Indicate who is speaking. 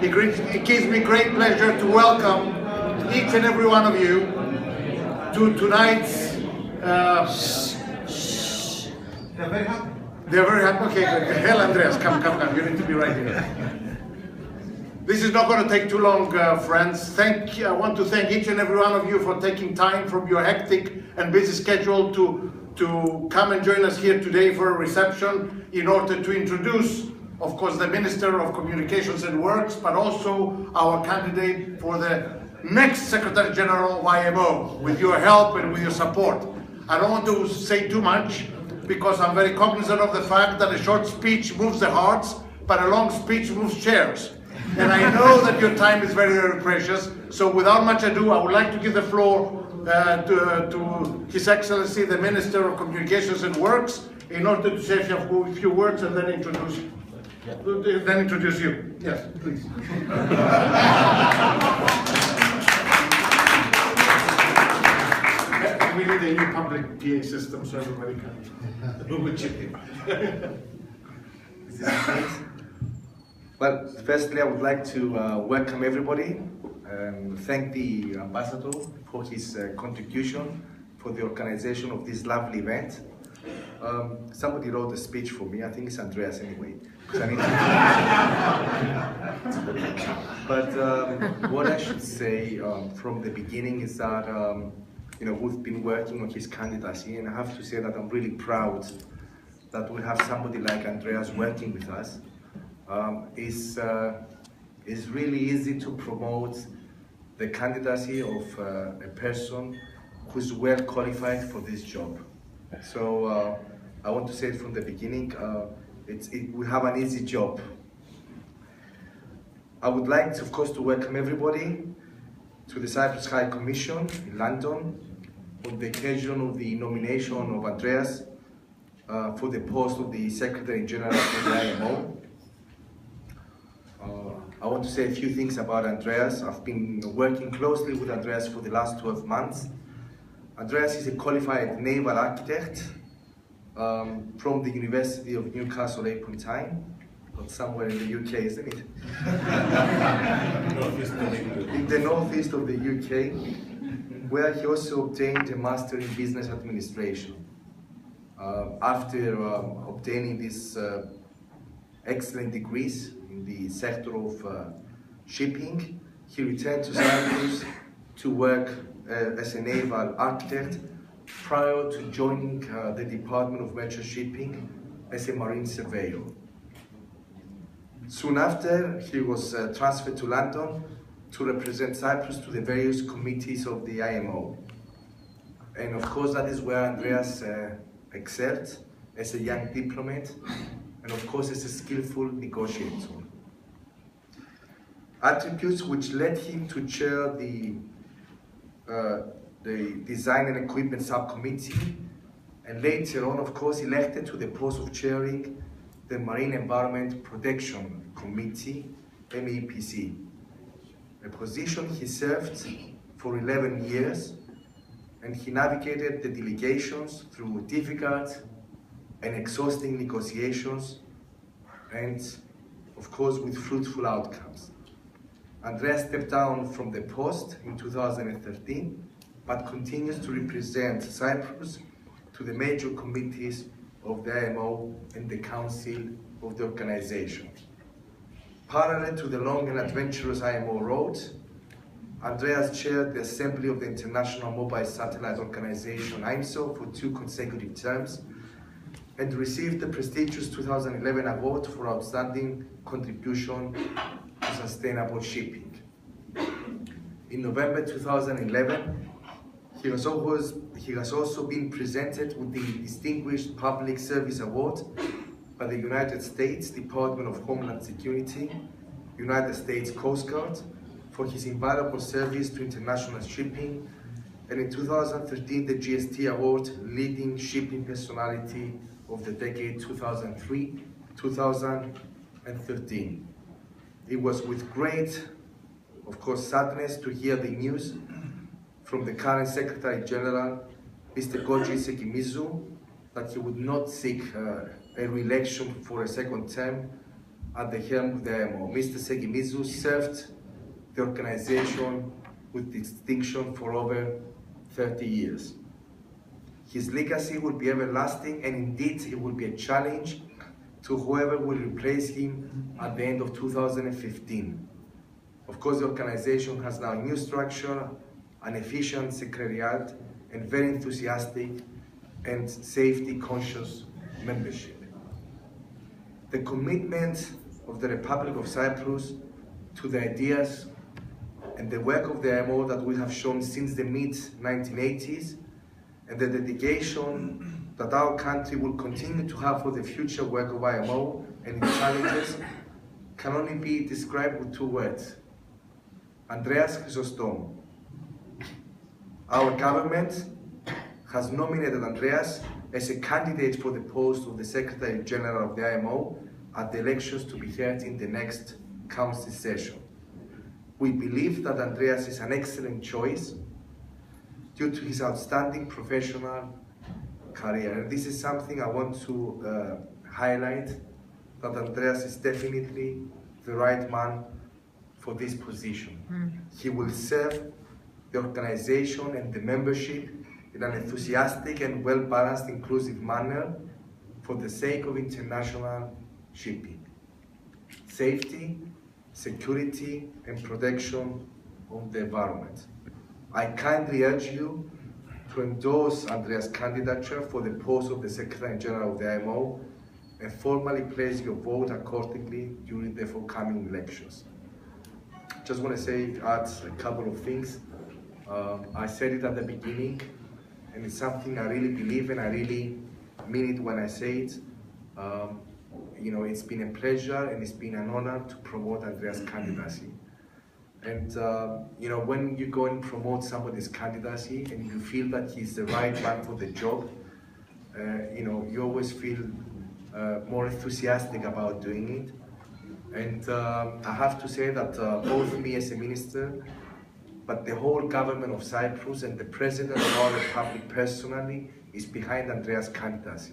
Speaker 1: It gives me great pleasure to welcome each and every one of you to tonight's... They're very happy. They're very happy? Okay, good. Hell, Andreas, come. You need to be right here. This is not going to take too long, friends. I want to thank each and every one of you for taking time from your hectic and busy schedule to come and join us here today for a reception in order to introduce, of course, the Minister of Communications and Works, but also our candidate for the next Secretary General of IMO, with your help and with your support. I don't want to say too much, because I'm very cognizant of the fact that a short speech moves the hearts, but a long speech moves chairs. And I know that your time is very, very precious. So without much ado, I would like to give the floor to His Excellency, the Minister of Communications and Works, in order to say a few words and then introduce you. Yes, please. We need a new public PA system so everybody can chip in.
Speaker 2: Well, firstly, I would like to welcome everybody and thank the ambassador for his contribution for the organization of this lovely event. Somebody wrote a speech for me. I think it's Andreas anyway. But what I should say from the beginning is that we've been working on his candidacy, and I have to say that I'm really proud that we have somebody like Andreas working with us. It's really easy to promote the candidacy of a person who's well qualified for this job. So I want to say it from the beginning, we have an easy job. I would like, of course, to welcome everybody to the Cyprus High Commission in London on the occasion of the nomination of Andreas for the post of the Secretary General of the IMO. I want to say a few things about Andreas. I've been working closely with Andreas for the last 12 months. Andreas is a qualified naval architect from the University of Newcastle upon Tyne, but somewhere in the UK, isn't it? In the northeast of the UK, where he also obtained a Master in Business Administration. After obtaining these excellent degrees in the sector of shipping, he returned to Cyprus to work as a naval architect prior to joining the Department of Merchant Shipping as a marine surveyor. Soon after, he was transferred to London to represent Cyprus to the various committees of the IMO. And of course, that is where Andreas excelled as a young diplomat and of course as a skillful negotiator. Attributes which led him to chair the Design and Equipment Subcommittee, and later on, of course, elected to the post of chairing the Marine Environment Protection Committee, MEPC, a position he served for 11 years, and he navigated the delegations through difficult and exhausting negotiations, and of course with fruitful outcomes. Andreas stepped down from the post in 2013, but continues to represent Cyprus to the major committees of the IMO and the Council of the organization. Parallel to the long and adventurous IMO road, Andreas chaired the Assembly of the International Mobile Satellite Organization, IMSO, for 2 consecutive terms, and received the prestigious 2011 award for outstanding contribution to sustainable shipping. In November 2011, he has also been presented with the Distinguished Public Service Award by the United States Department of Homeland Security, United States Coast Guard, for his invaluable service to international shipping, and in 2013 the GST Award Leading Shipping Personality of the Decade 2003-2013. It was with great, of course, sadness to hear the news from the current Secretary General, Mr. Koji Sekimizu, that he would not seek a re-election for a second term at the helm of the IMO. Mr. Segimizu served the organization with distinction for over 30 years. His legacy will be everlasting, and indeed it will be a challenge to whoever will replace him at the end of 2015. Of course, the organization has now a new structure, an efficient secretariat, and very enthusiastic and safety-conscious membership. The commitment of the Republic of Cyprus to the ideas and the work of the IMO that we have shown since the mid-1980s, and the dedication that our country will continue to have for the future work of IMO and its challenges, can only be described with two words: Andreas Chrisostomou. Our government has nominated Andreas as a candidate for the post of the Secretary General of the IMO at the elections to be held in the next Council session. We believe that Andreas is an excellent choice due to his outstanding professional career. And this is something I want to highlight, that Andreas is definitely the right man for this position. He will serve the organization and the membership in an enthusiastic and well-balanced, inclusive manner for the sake of international shipping, safety, security, and protection of the environment. I kindly urge you to endorse Andreas' candidature for the post of the Secretary General of the IMO and formally place your vote accordingly during the forthcoming elections. Just want to add a couple of things. I said it at the beginning, and it's something I really believe, and I really mean it when I say it. You know, it's been a pleasure and it's been an honor to promote Andreas' candidacy. And you know, when you go and promote somebody's candidacy and you feel that he's the right man for the job, you know, you always feel more enthusiastic about doing it. And I have to say that both me as a minister, but the whole government of Cyprus and the President of our Republic personally is behind Andreas' candidacy.